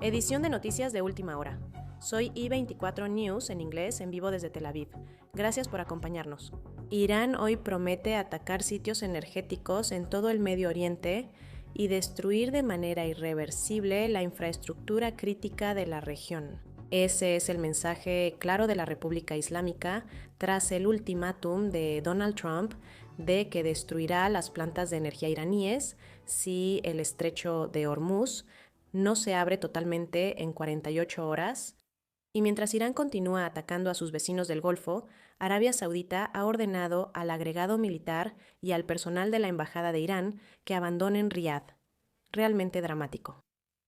Edición de noticias de última hora. Soy I24 News en inglés en vivo desde Tel Aviv. Gracias por acompañarnos. Irán hoy promete atacar sitios energéticos en todo el Medio Oriente y destruir de manera irreversible la infraestructura crítica de la región. Ese es el mensaje claro de la República Islámica tras el ultimátum de Donald Trump de que destruirá las plantas de energía iraníes si el estrecho de Hormuz no se abre totalmente en 48 horas. Y mientras Irán continúa atacando a sus vecinos del Golfo, Arabia Saudita ha ordenado al agregado militar y al personal de la Embajada de Irán que abandonen Riad. Realmente dramático.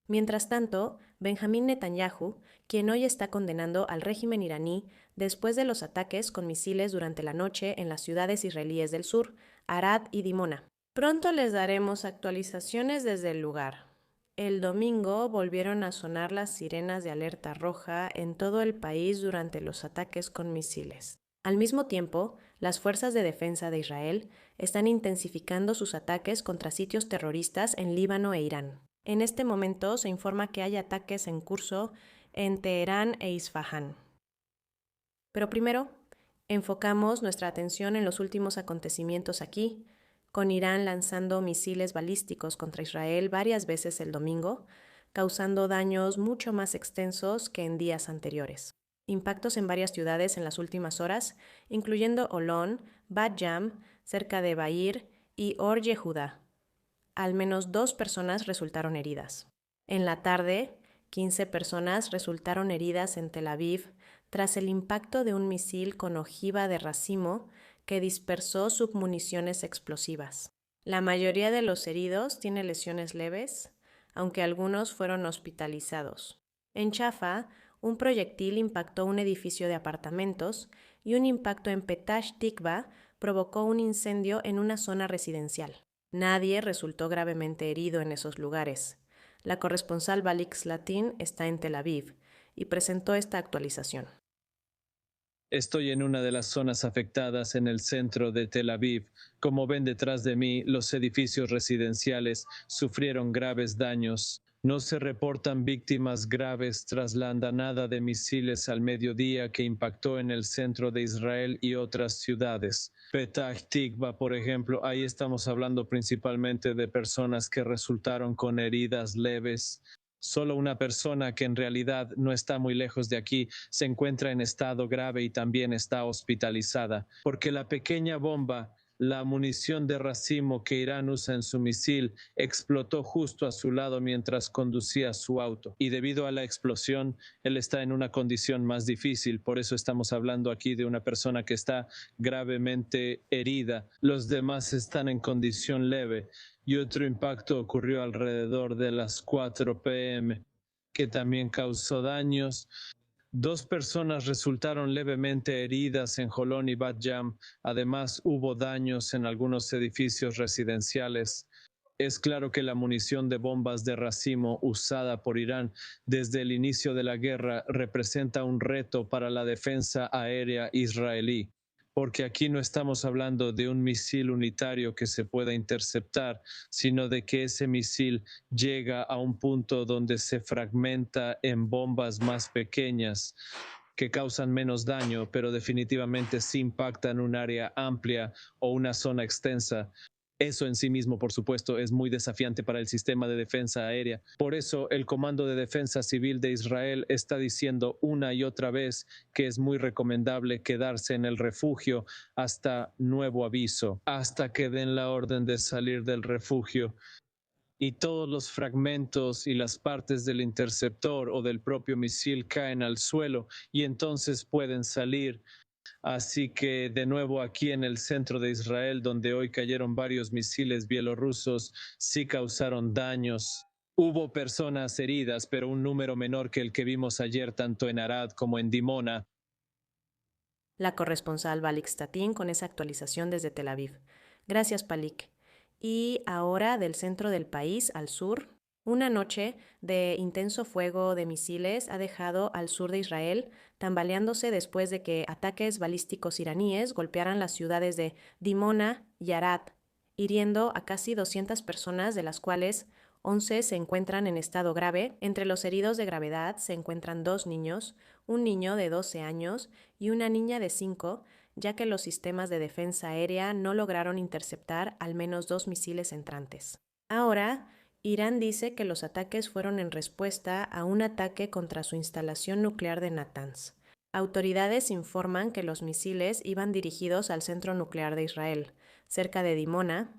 Mientras tanto, Benjamín Netanyahu, quien hoy está condenando al régimen iraní después de los ataques con misiles durante la noche en las ciudades israelíes del sur, Arad y Dimona. Pronto les daremos actualizaciones desde el lugar. El domingo volvieron a sonar las sirenas de alerta roja en todo el país durante los ataques con misiles. Al mismo tiempo, las fuerzas de defensa de Israel están intensificando sus ataques contra sitios terroristas en Líbano e Irán. En este momento se informa que hay ataques en curso en Teherán e Isfahán. Pero primero, enfocamos nuestra atención en los últimos acontecimientos aquí, con Irán lanzando misiles balísticos contra Israel varias veces el domingo, causando daños mucho más extensos que en días anteriores. Impactos en varias ciudades en las últimas horas, incluyendo Olón, Bat Yam, cerca de Ba'ir y Or Yehuda. Al menos 2 personas resultaron heridas. En la tarde, 15 personas resultaron heridas en Tel Aviv tras el impacto de un misil con ojiva de racimo que dispersó submuniciones explosivas. La mayoría de los heridos tiene lesiones leves, aunque algunos fueron hospitalizados. En Jaffa, un proyectil impactó un edificio de apartamentos y un impacto en Petah Tikva provocó un incendio en una zona residencial. Nadie resultó gravemente herido en esos lugares. La corresponsal Balik Slatin está en Tel Aviv y presentó esta actualización. Estoy en una de las zonas afectadas en el centro de Tel Aviv. Como ven detrás de mí, los edificios residenciales sufrieron graves daños. No se reportan víctimas graves tras la andanada de misiles al mediodía que impactó en el centro de Israel y otras ciudades. Petah Tikva, por ejemplo, ahí estamos hablando principalmente de personas que resultaron con heridas leves. Solo una persona que en realidad no está muy lejos de aquí se encuentra en estado grave y también está hospitalizada, porque la pequeña bomba, la munición de racimo que Irán usa en su misil, explotó justo a su lado mientras conducía su auto. Y debido a la explosión, él está en una condición más difícil. Por eso estamos hablando aquí de una persona que está gravemente herida. Los demás están en condición leve. Y otro impacto ocurrió alrededor de las 4 p.m., que también causó daños. 2 personas resultaron levemente heridas en Jolón y Bat Yam. Además, hubo daños en algunos edificios residenciales. Es claro que la munición de bombas de racimo usada por Irán desde el inicio de la guerra representa un reto para la defensa aérea israelí, porque aquí no estamos hablando de un misil unitario que se pueda interceptar, sino de que ese misil llega a un punto donde se fragmenta en bombas más pequeñas que causan menos daño, pero definitivamente sí impactan un área amplia o una zona extensa. Eso en sí mismo, por supuesto, es muy desafiante para el sistema de defensa aérea. Por eso, el Comando de Defensa Civil de Israel está diciendo una y otra vez que es muy recomendable quedarse en el refugio hasta nuevo aviso, hasta que den la orden de salir del refugio. Y todos los fragmentos y las partes del interceptor o del propio misil caen al suelo y entonces pueden salir. Así que de nuevo aquí en el centro de Israel, donde hoy cayeron varios misiles bielorrusos, sí causaron daños. Hubo personas heridas, pero un número menor que el que vimos ayer tanto en Arad como en Dimona. La corresponsal Balik Statin con esa actualización desde Tel Aviv. Gracias, Balik. Y ahora del centro del país al sur. Una noche de intenso fuego de misiles ha dejado al sur de Israel tambaleándose después de que ataques balísticos iraníes golpearan las ciudades de Dimona y Arad, hiriendo a casi 200 personas, de las cuales 11 se encuentran en estado grave. Entre los heridos de gravedad se encuentran 2 niños, un niño de 12 años y una niña de 5, ya que los sistemas de defensa aérea no lograron interceptar al menos 2 misiles entrantes. Ahora, Irán dice que los ataques fueron en respuesta a un ataque contra su instalación nuclear de Natanz. Autoridades informan que los misiles iban dirigidos al centro nuclear de Israel, cerca de Dimona.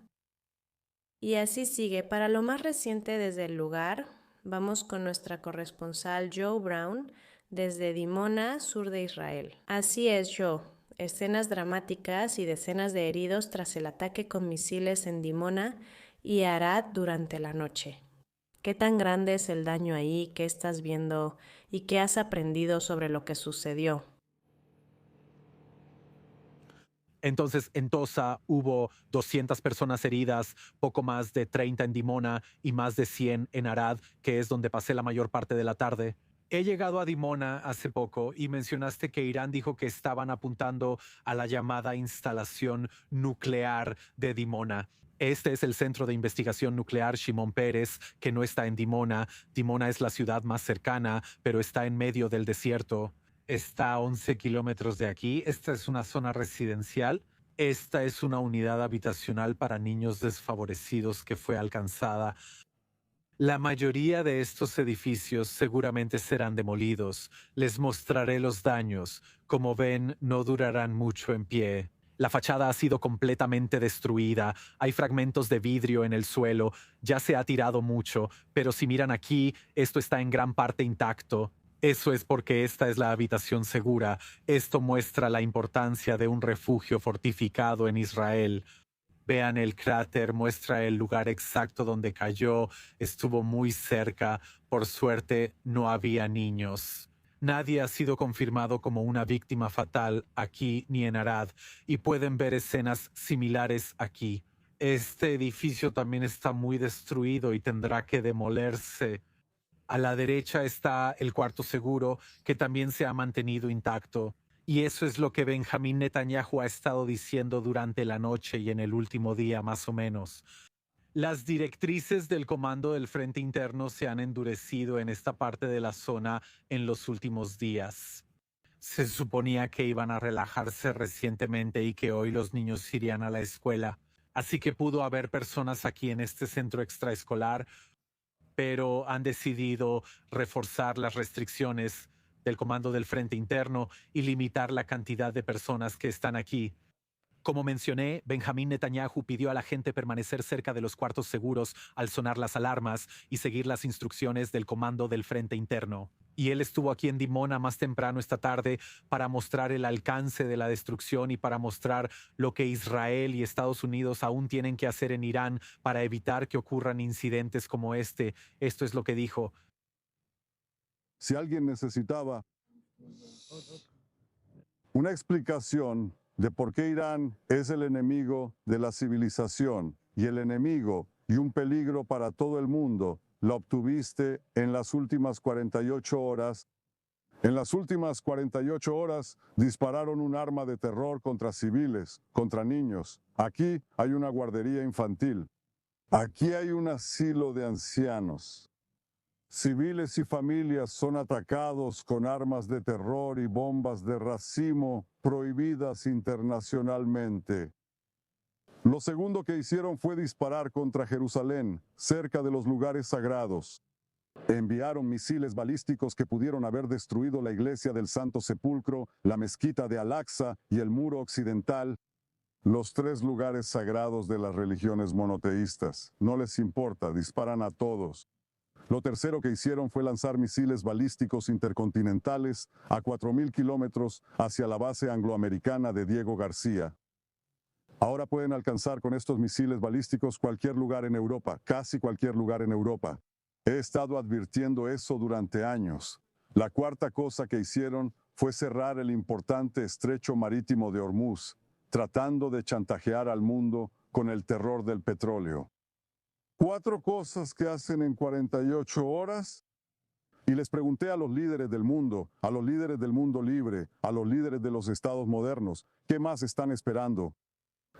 Y así sigue. Para lo más reciente desde el lugar, vamos con nuestra corresponsal Joe Brown desde Dimona, sur de Israel. Así es, Joe. Escenas dramáticas y decenas de heridos tras el ataque con misiles en Dimona y Arad durante la noche. ¿Qué tan grande es el daño ahí? ¿Qué estás viendo? ¿Y qué has aprendido sobre lo que sucedió? Entonces, en Tosa hubo 200 personas heridas, poco más de 30 en Dimona y más de 100 en Arad, que es donde pasé la mayor parte de la tarde. He llegado a Dimona hace poco y mencionaste que Irán dijo que estaban apuntando a la llamada instalación nuclear de Dimona. Este es el Centro de Investigación Nuclear Shimon Peres, que no está en Dimona. Dimona es la ciudad más cercana, pero está en medio del desierto. Está a 11 kilómetros de aquí. Esta es una zona residencial. Esta es una unidad habitacional para niños desfavorecidos que fue alcanzada. La mayoría de estos edificios seguramente serán demolidos. Les mostraré los daños. Como ven, no durarán mucho en pie. La fachada ha sido completamente destruida. Hay fragmentos de vidrio en el suelo. Ya se ha tirado mucho, pero si miran aquí, esto está en gran parte intacto. Eso es porque esta es la habitación segura. Esto muestra la importancia de un refugio fortificado en Israel. Vean el cráter, muestra el lugar exacto donde cayó. Estuvo muy cerca. Por suerte, no había niños. Nadie ha sido confirmado como una víctima fatal aquí ni en Arad, y pueden ver escenas similares aquí. Este edificio también está muy destruido y tendrá que demolerse. A la derecha está el cuarto seguro, que también se ha mantenido intacto. Y eso es lo que Benjamín Netanyahu ha estado diciendo durante la noche y en el último día, más o menos. Las directrices del Comando del Frente Interno se han endurecido en esta parte de la zona en los últimos días. Se suponía que iban a relajarse recientemente y que hoy los niños irían a la escuela. Así que pudo haber personas aquí en este centro extraescolar, pero han decidido reforzar las restricciones del Comando del Frente Interno y limitar la cantidad de personas que están aquí. Como mencioné, Benjamín Netanyahu pidió a la gente permanecer cerca de los cuartos seguros al sonar las alarmas y seguir las instrucciones del Comando del Frente Interno. Y él estuvo aquí en Dimona más temprano esta tarde para mostrar el alcance de la destrucción y para mostrar lo que Israel y Estados Unidos aún tienen que hacer en Irán para evitar que ocurran incidentes como este. Esto es lo que dijo. Si alguien necesitaba una explicación de por qué Irán es el enemigo de la civilización y el enemigo y un peligro para todo el mundo, la obtuviste en las últimas 48 horas. En las últimas 48 horas dispararon un arma de terror contra civiles, contra niños. Aquí hay una guardería infantil. Aquí hay un asilo de ancianos. Civiles y familias son atacados con armas de terror y bombas de racimo prohibidas internacionalmente. Lo segundo que hicieron fue disparar contra Jerusalén, cerca de los lugares sagrados. Enviaron misiles balísticos que pudieron haber destruido la iglesia del Santo Sepulcro, la mezquita de Al-Aqsa y el muro occidental, los 3 lugares sagrados de las religiones monoteístas. No les importa, disparan a todos. Lo tercero que hicieron fue lanzar misiles balísticos intercontinentales a 4.000 kilómetros hacia la base angloamericana de Diego García. Ahora pueden alcanzar con estos misiles balísticos cualquier lugar en Europa, casi cualquier lugar en Europa. He estado advirtiendo eso durante años. La cuarta cosa que hicieron fue cerrar el importante estrecho marítimo de Hormuz, tratando de chantajear al mundo con el terror del petróleo. 4 cosas que hacen en 48 horas. Y les pregunté a los líderes del mundo, a los líderes del mundo libre, a los líderes de los estados modernos, ¿qué más están esperando?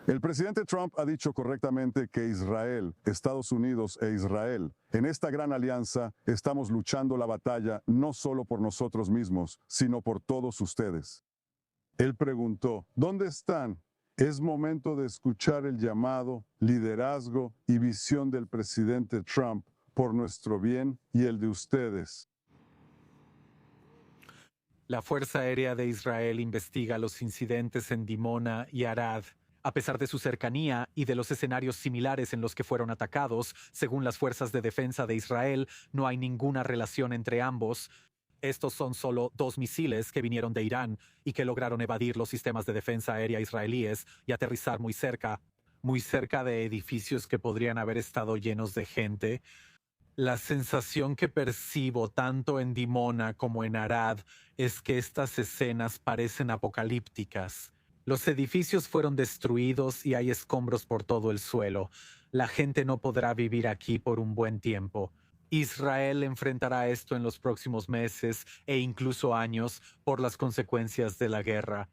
El presidente Trump ha dicho correctamente que Israel, Estados Unidos e Israel, en esta gran alianza, estamos luchando la batalla no solo por nosotros mismos, sino por todos ustedes. Él preguntó, ¿dónde están? Es momento de escuchar el llamado, liderazgo y visión del presidente Trump por nuestro bien y el de ustedes. La Fuerza Aérea de Israel investiga los incidentes en Dimona y Arad. A pesar de su cercanía y de los escenarios similares en los que fueron atacados, según las Fuerzas de Defensa de Israel, no hay ninguna relación entre ambos. Estos son solo 2 misiles que vinieron de Irán y que lograron evadir los sistemas de defensa aérea israelíes y aterrizar muy cerca de edificios que podrían haber estado llenos de gente. La sensación que percibo tanto en Dimona como en Arad es que estas escenas parecen apocalípticas. Los edificios fueron destruidos y hay escombros por todo el suelo. La gente no podrá vivir aquí por un buen tiempo. Israel enfrentará esto en los próximos meses e incluso años por las consecuencias de la guerra.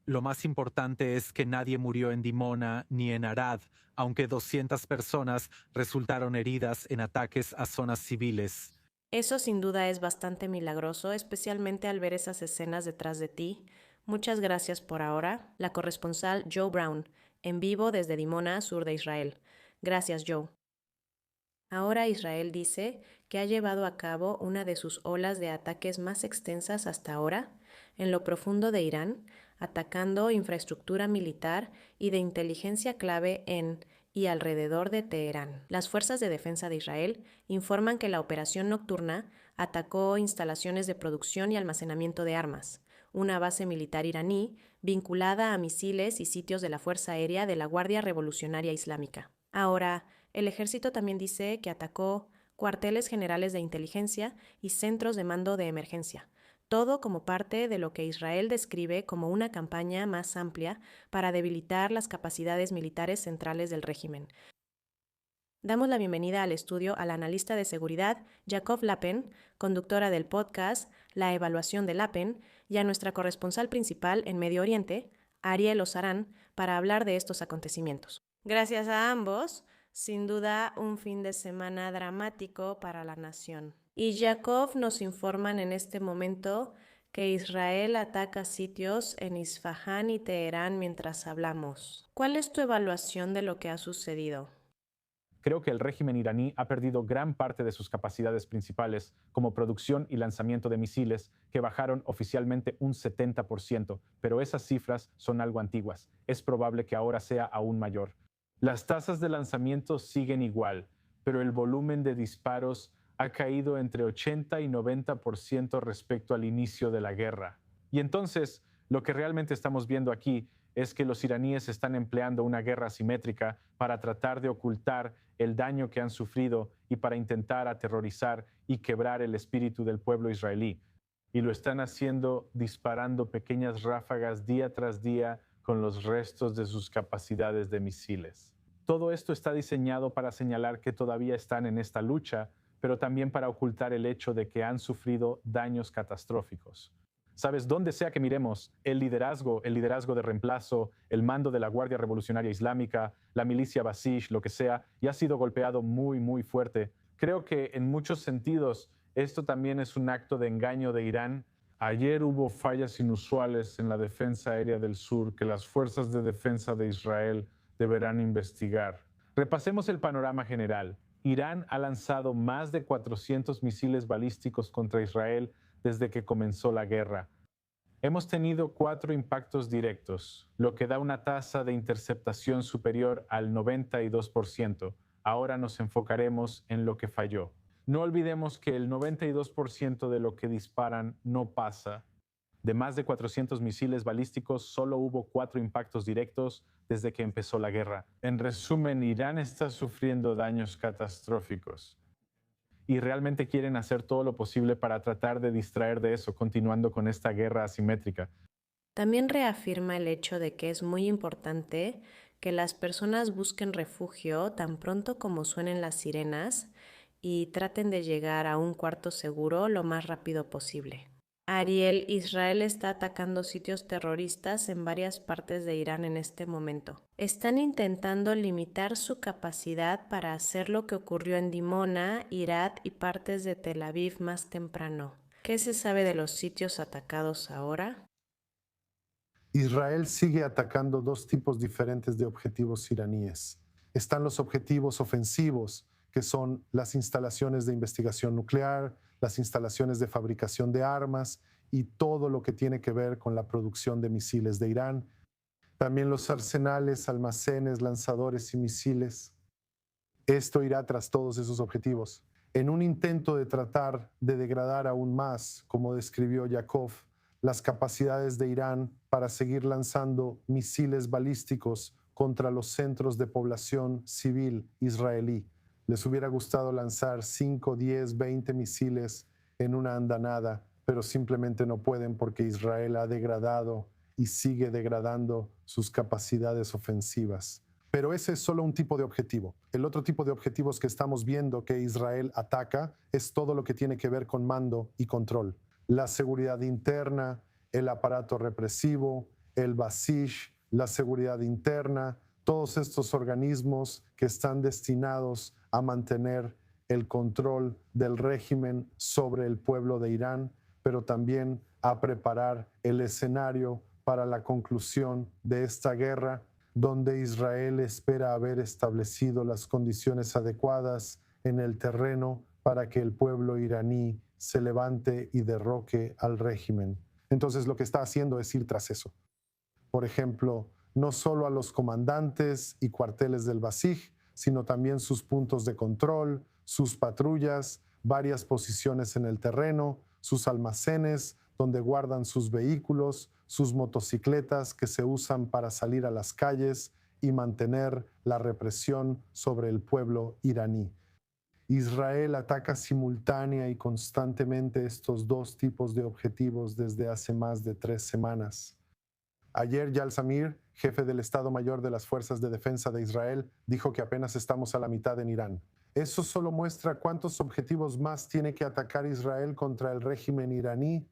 Lo más importante es que nadie murió en Dimona ni en Arad, aunque 200 personas resultaron heridas en ataques a zonas civiles. Eso sin duda es bastante milagroso, especialmente al ver esas escenas detrás de ti. Muchas gracias por ahora. La corresponsal Joe Brown, en vivo desde Dimona, sur de Israel. Gracias, Joe. Ahora Israel dice que ha llevado a cabo una de sus olas de ataques más extensas hasta ahora, en lo profundo de Irán, atacando infraestructura militar y de inteligencia clave en y alrededor de Teherán. Las fuerzas de defensa de Israel informan que la operación nocturna atacó instalaciones de producción y almacenamiento de armas, una base militar iraní vinculada a misiles y sitios de la Fuerza Aérea de la Guardia Revolucionaria Islámica. Ahora, el ejército también dice que atacó cuarteles generales de inteligencia y centros de mando de emergencia, todo como parte de lo que Israel describe como una campaña más amplia para debilitar las capacidades militares centrales del régimen. Damos la bienvenida al estudio a la analista de seguridad Yaakov Lapen, conductora del podcast La Evaluación de Lapen, y a nuestra corresponsal principal en Medio Oriente, Ariel Osaran, para hablar de estos acontecimientos. Gracias a ambos. Sin duda, un fin de semana dramático para la nación. Y Yaakov nos informan en este momento que Israel ataca sitios en Isfahán y Teherán mientras hablamos. ¿Cuál es tu evaluación de lo que ha sucedido? Creo que el régimen iraní ha perdido gran parte de sus capacidades principales, como producción y lanzamiento de misiles, que bajaron oficialmente un 70%, pero esas cifras son algo antiguas. Es probable que ahora sea aún mayor. Las tasas de lanzamiento siguen igual, pero el volumen de disparos ha caído entre 80 y 90% respecto al inicio de la guerra. Y entonces, lo que realmente estamos viendo aquí es que los iraníes están empleando una guerra asimétrica para tratar de ocultar el daño que han sufrido y para intentar aterrorizar y quebrar el espíritu del pueblo israelí. Y lo están haciendo disparando pequeñas ráfagas día tras día con los restos de sus capacidades de misiles. Todo esto está diseñado para señalar que todavía están en esta lucha, pero también para ocultar el hecho de que han sufrido daños catastróficos. Sabes, donde sea que miremos, el liderazgo de reemplazo, el mando de la Guardia Revolucionaria Islámica, la milicia Basish, lo que sea, ya ha sido golpeado muy, muy fuerte. Creo que en muchos sentidos esto también es un acto de engaño de Irán. Ayer hubo fallas inusuales en la defensa aérea del sur que las fuerzas de defensa de Israel deberán investigar. Repasemos el panorama general. Irán ha lanzado más de 400 misiles balísticos contra Israel desde que comenzó la guerra. Hemos tenido 4 impactos directos, lo que da una tasa de interceptación superior al 92%. Ahora nos enfocaremos en lo que falló. No olvidemos que el 92% de lo que disparan no pasa. De más de 400 misiles balísticos, solo hubo 4 impactos directos desde que empezó la guerra. En resumen, Irán está sufriendo daños catastróficos. Y realmente quieren hacer todo lo posible para tratar de distraer de eso, continuando con esta guerra asimétrica. También reafirma el hecho de que es muy importante que las personas busquen refugio tan pronto como suenen las sirenas y traten de llegar a un cuarto seguro lo más rápido posible. Ariel, Israel está atacando sitios terroristas en varias partes de Irán en este momento. Están intentando limitar su capacidad para hacer lo que ocurrió en Dimona, Irat y partes de Tel Aviv más temprano. ¿Qué se sabe de los sitios atacados ahora? Israel sigue atacando dos tipos diferentes de objetivos iraníes. Están los objetivos ofensivos, que son las instalaciones de investigación nuclear, las instalaciones de fabricación de armas y todo lo que tiene que ver con la producción de misiles de Irán. También los arsenales, almacenes, lanzadores y misiles. Esto irá tras todos esos objetivos. En un intento de tratar de degradar aún más, como describió Yakov, las capacidades de Irán para seguir lanzando misiles balísticos contra los centros de población civil israelí. Les hubiera gustado lanzar 5, 10, 20 misiles en una andanada, pero simplemente no pueden porque Israel ha degradado y sigue degradando sus capacidades ofensivas. Pero ese es solo un tipo de objetivo. El otro tipo de objetivos que estamos viendo que Israel ataca es todo lo que tiene que ver con mando y control. La seguridad interna, el aparato represivo, el Basish, la seguridad interna, todos estos organismos que están destinados a mantener el control del régimen sobre el pueblo de Irán, pero también a preparar el escenario para la conclusión de esta guerra, donde Israel espera haber establecido las condiciones adecuadas en el terreno para que el pueblo iraní se levante y derroque al régimen. Entonces lo que está haciendo es ir tras eso. Por ejemplo, no solo a los comandantes y cuarteles del Basij, sino también sus puntos de control, sus patrullas, varias posiciones en el terreno, sus almacenes donde guardan sus vehículos, sus motocicletas que se usan para salir a las calles y mantener la represión sobre el pueblo iraní. Israel ataca simultánea y constantemente estos dos tipos de objetivos desde hace más de 3 semanas. Ayer Yal Zamir, jefe del Estado Mayor de las Fuerzas de Defensa de Israel, dijo que apenas estamos a la mitad en Irán. Eso solo muestra cuántos objetivos más tiene que atacar Israel contra el régimen iraní.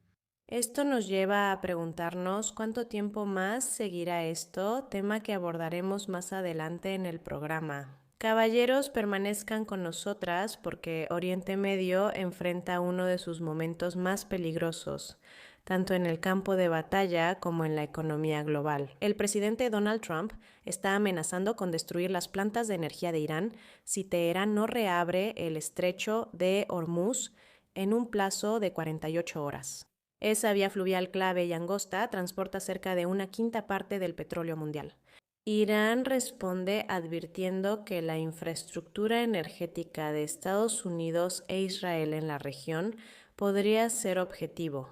Esto nos lleva a preguntarnos cuánto tiempo más seguirá esto, tema que abordaremos más adelante en el programa. Caballeros, permanezcan con nosotras porque Oriente Medio enfrenta uno de sus momentos más peligrosos, tanto en el campo de batalla como en la economía global. El presidente Donald Trump está amenazando con destruir las plantas de energía de Irán si Teherán no reabre el estrecho de Hormuz en un plazo de 48 horas. Esa vía fluvial clave y angosta transporta cerca de 1/5 parte del petróleo mundial. Irán responde advirtiendo que la infraestructura energética de Estados Unidos e Israel en la región podría ser objetivo.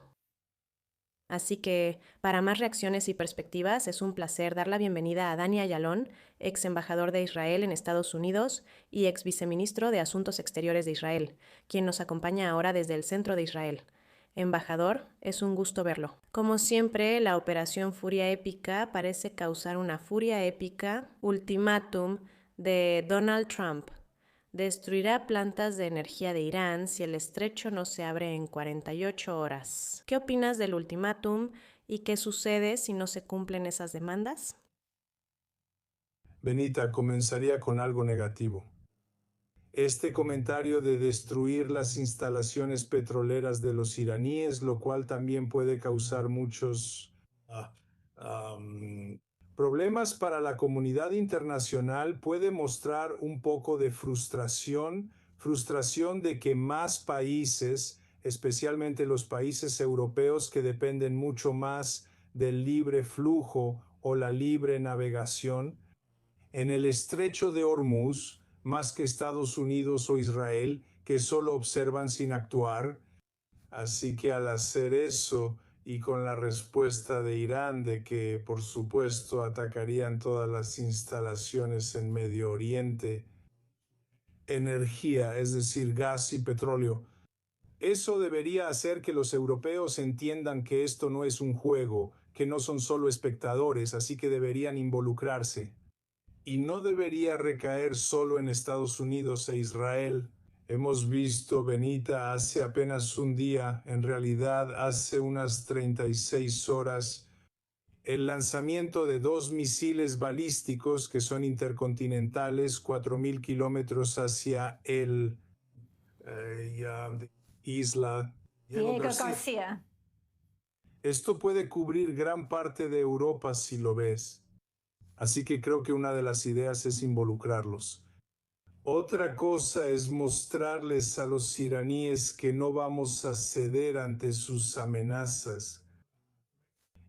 Así que, para más reacciones y perspectivas, es un placer dar la bienvenida a Dani Ayalon, ex embajador de Israel en Estados Unidos y ex viceministro de Asuntos Exteriores de Israel, quien nos acompaña ahora desde el centro de Israel. Embajador, es un gusto verlo. Como siempre, la operación Furia Épica parece causar una furia épica ultimátum de Donald Trump. Destruirá plantas de energía de Irán si el estrecho no se abre en 48 horas. ¿Qué opinas del ultimátum y qué sucede si no se cumplen esas demandas? Benita, comenzaría con algo negativo. Este comentario de destruir las instalaciones petroleras de los iraníes, lo cual también puede causar muchos problemas para la comunidad internacional, puede mostrar un poco de frustración de que más países, especialmente los países europeos que dependen mucho más del libre flujo o la libre navegación, en el estrecho de Hormuz, más que Estados Unidos o Israel, que solo observan sin actuar. Así que al hacer eso y con la respuesta de Irán de que por supuesto atacarían todas las instalaciones en Medio Oriente, energía, es decir, gas y petróleo, eso debería hacer que los europeos entiendan que esto no es un juego, que no son solo espectadores, así que deberían involucrarse. Y no debería recaer solo en Estados Unidos e Israel. hemos visto Benita hace apenas un día, en realidad hace unas 36 horas, el lanzamiento de 2 misiles balísticos que son intercontinentales, 4.000 kilómetros hacia el isla Diego García. Esto puede cubrir gran parte de Europa si lo ves. Así que creo que una de las ideas es involucrarlos. Otra cosa es mostrarles a los iraníes que no vamos a ceder ante sus amenazas.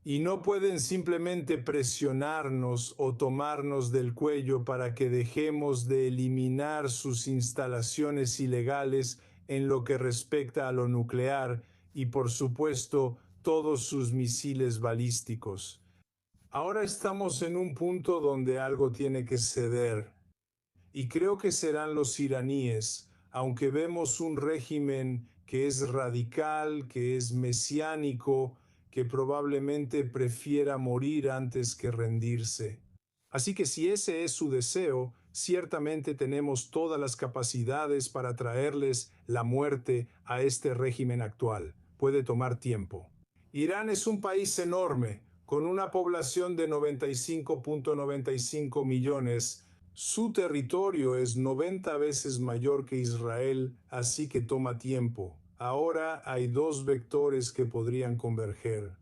Y no pueden simplemente presionarnos o tomarnos del cuello para que dejemos de eliminar sus instalaciones ilegales en lo que respecta a lo nuclear y, por supuesto, todos sus misiles balísticos. Ahora estamos en un punto donde algo tiene que ceder. Y creo que serán los iraníes, aunque vemos un régimen que es radical, que es mesiánico, que probablemente prefiera morir antes que rendirse. Así que si ese es su deseo, ciertamente tenemos todas las capacidades para traerles la muerte a este régimen actual. Puede tomar tiempo. Irán es un país enorme, con una población de 95.95 millones. Su territorio es 90 veces mayor que Israel, así que toma tiempo. Ahora hay 2 vectores que podrían converger.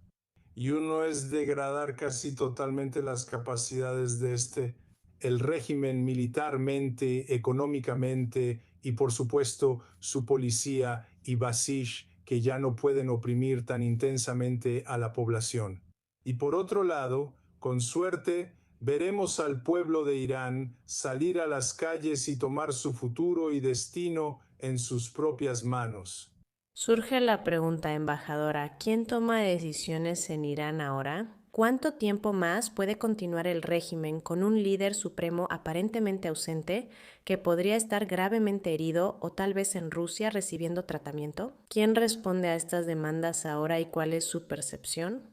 Y uno es degradar casi totalmente las capacidades de el régimen militarmente, económicamente y por supuesto su policía y Basish, que ya no pueden oprimir tan intensamente a la población. Y por otro lado, con suerte, veremos al pueblo de Irán salir a las calles y tomar su futuro y destino en sus propias manos. Surge la pregunta, embajadora, ¿quién toma decisiones en Irán ahora? ¿Cuánto tiempo más puede continuar el régimen con un líder supremo aparentemente ausente que podría estar gravemente herido o tal vez en Rusia recibiendo tratamiento? ¿Quién responde a estas demandas ahora y cuál es su percepción?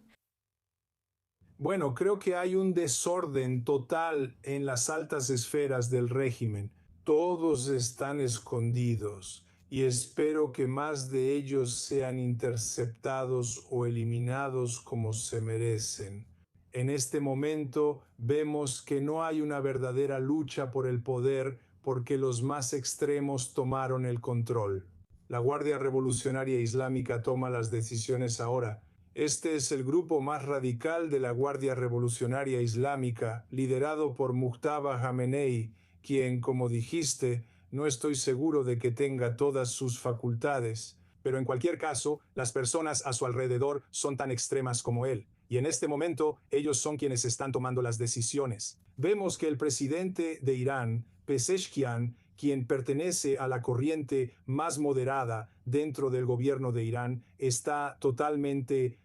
Bueno, creo que hay un desorden total en las altas esferas del régimen. Todos están escondidos y espero que más de ellos sean interceptados o eliminados como se merecen. En este momento vemos que no hay una verdadera lucha por el poder porque los más extremos tomaron el control. La Guardia Revolucionaria Islámica toma las decisiones ahora. Este es el grupo más radical de la Guardia Revolucionaria Islámica, liderado por Mujtaba Khamenei, quien, como dijiste, no estoy seguro de que tenga todas sus facultades, pero en cualquier caso, las personas a su alrededor son tan extremas como él, y en este momento ellos son quienes están tomando las decisiones. Vemos que el presidente de Irán, Pezeshkian, quien pertenece a la corriente más moderada dentro del gobierno de Irán, está totalmente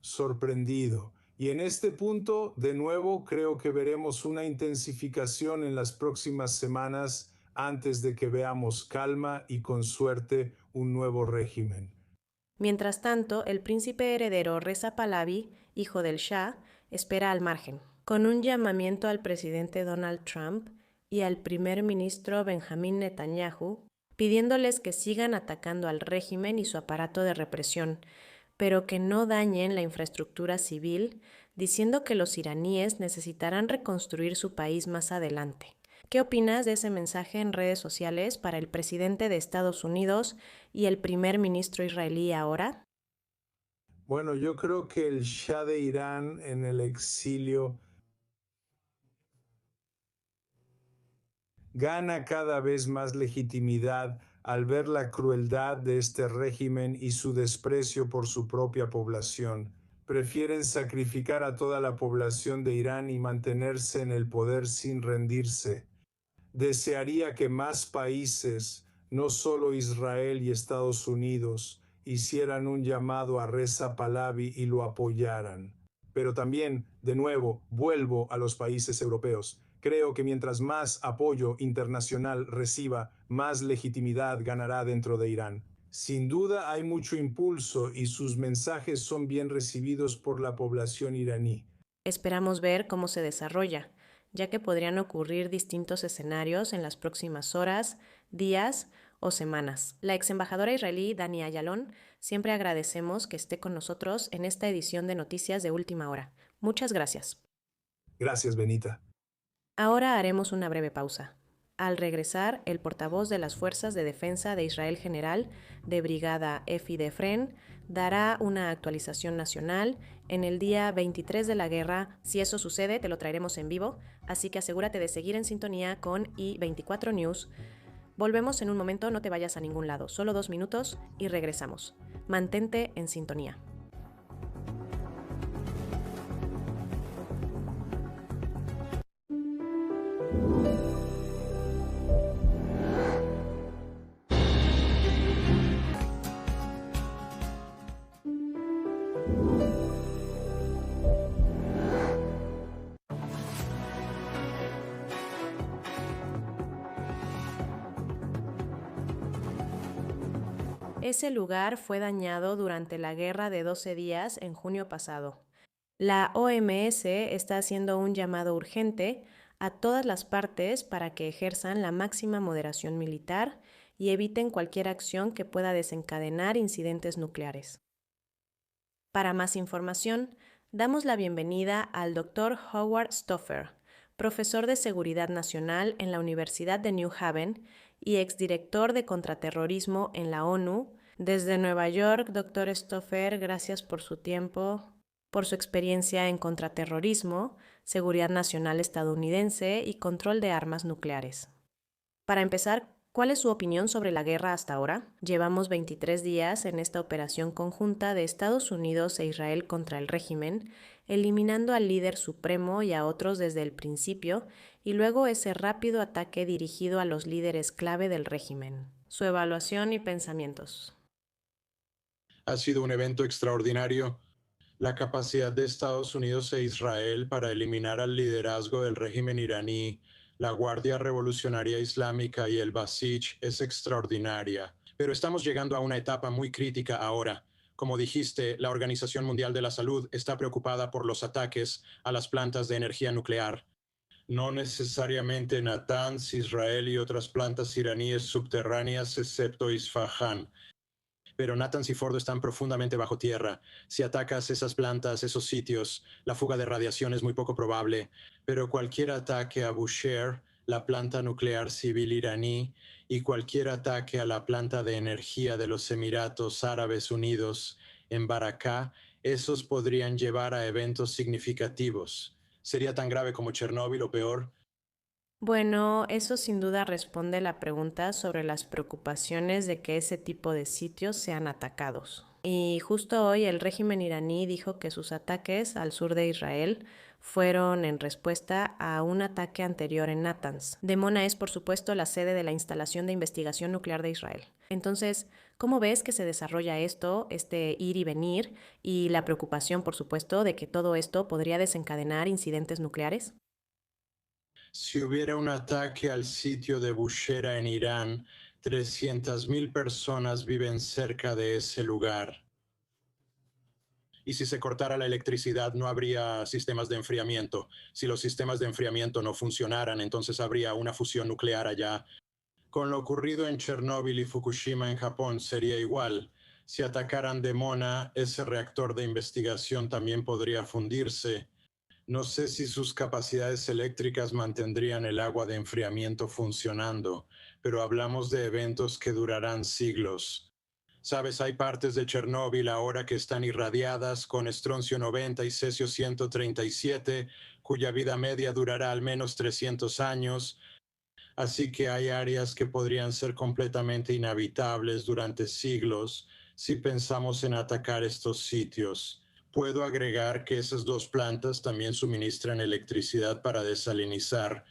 sorprendido. Y en este punto, de nuevo, creo que veremos una intensificación en las próximas semanas antes de que veamos calma y, con suerte, un nuevo régimen. Mientras tanto, el príncipe heredero Reza Pahlavi, hijo del Shah, espera al margen, con un llamamiento al presidente Donald Trump y al primer ministro Benjamin Netanyahu, pidiéndoles que sigan atacando al régimen y su aparato de represión, pero que no dañen la infraestructura civil, diciendo que los iraníes necesitarán reconstruir su país más adelante. ¿Qué opinas de ese mensaje en redes sociales para el presidente de Estados Unidos y el primer ministro israelí ahora? Bueno, yo creo que el Shah de Irán en el exilio gana cada vez más legitimidad al ver la crueldad de este régimen y su desprecio por su propia población. Prefieren sacrificar a toda la población de Irán y mantenerse en el poder sin rendirse. Desearía que más países, no solo Israel y Estados Unidos, hicieran un llamado a Reza Pahlavi y lo apoyaran. Pero también, de nuevo, vuelvo a los países europeos. Creo que mientras más apoyo internacional reciba, más legitimidad ganará dentro de Irán. Sin duda hay mucho impulso y sus mensajes son bien recibidos por la población iraní. Esperamos ver cómo se desarrolla. ya que podrían ocurrir distintos escenarios en las próximas horas, días o semanas. La ex embajadora israelí Dani Ayalon, siempre agradecemos que esté con nosotros en esta edición de Noticias de Última Hora. Muchas gracias. Gracias, Benita. Ahora haremos una breve pausa. Al regresar, el portavoz de las Fuerzas de Defensa de Israel General de Brigada Efi Defren dará una actualización nacional en el día 23 de la guerra. Si eso sucede, te lo traeremos en vivo, así que asegúrate de seguir en sintonía con I24 News. Volvemos en un momento, no te vayas a ningún lado, solo 2 minutos y regresamos. Mantente en sintonía. Ese lugar fue dañado durante la Guerra de 12 días en junio pasado. La OMS está haciendo un llamado urgente a todas las partes para que ejerzan la máxima moderación militar y eviten cualquier acción que pueda desencadenar incidentes nucleares. Para más información, damos la bienvenida al Dr. Howard Stoffer, profesor de Seguridad Nacional en la Universidad de New Haven y exdirector de Contraterrorismo en la ONU. Desde Nueva York, Dr. Stoffer, gracias por su tiempo, por su experiencia en contraterrorismo, seguridad nacional estadounidense y control de armas nucleares. Para empezar, ¿cuál es su opinión sobre la guerra hasta ahora? Llevamos 23 días en esta operación conjunta de Estados Unidos e Israel contra el régimen, eliminando al líder supremo y a otros desde el principio, y luego ese rápido ataque dirigido a los líderes clave del régimen. Su evaluación y pensamientos. Ha sido un evento extraordinario. La capacidad de Estados Unidos e Israel para eliminar al liderazgo del régimen iraní, la Guardia Revolucionaria Islámica y el Basij es extraordinaria. Pero estamos llegando a una etapa muy crítica ahora. Como dijiste, la Organización Mundial de la Salud está preocupada por los ataques a las plantas de energía nuclear. No necesariamente Natanz, Israel y otras plantas iraníes subterráneas excepto Isfahan. Pero Natanz y Fordo están profundamente bajo tierra. Si atacas esas plantas, esos sitios, la fuga de radiación es muy poco probable. Pero cualquier ataque a Bushehr, la planta nuclear civil iraní, y cualquier ataque a la planta de energía de los Emiratos Árabes Unidos en Barakah, esos podrían llevar a eventos significativos. ¿Sería tan grave como Chernóbil o peor? Bueno, eso sin duda responde la pregunta sobre las preocupaciones de que ese tipo de sitios sean atacados. Y justo hoy el régimen iraní dijo que sus ataques al sur de Israel fueron en respuesta a un ataque anterior en Natanz. Dimona es, por supuesto, la sede de la instalación de investigación nuclear de Israel. Entonces, ¿cómo ves que se desarrolla esto, este ir y venir, y la preocupación, por supuesto, de que todo esto podría desencadenar incidentes nucleares? Si hubiera un ataque al sitio de Bushehr en Irán, 300.000 personas viven cerca de ese lugar. Y si se cortara la electricidad, no habría sistemas de enfriamiento. Si los sistemas de enfriamiento no funcionaran, entonces habría una fusión nuclear allá. Con lo ocurrido en Chernóbil y Fukushima en Japón sería igual. Si atacaran Dimona, ese reactor de investigación también podría fundirse. No sé si sus capacidades eléctricas mantendrían el agua de enfriamiento funcionando, pero hablamos de eventos que durarán siglos. Sabes, hay partes de Chernóbil ahora que están irradiadas con estroncio 90 y cesio 137, cuya vida media durará al menos 300 años. Así que hay áreas que podrían ser completamente inhabitables durante siglos si pensamos en atacar estos sitios. Puedo agregar que esas dos plantas también suministran electricidad para desalinizar.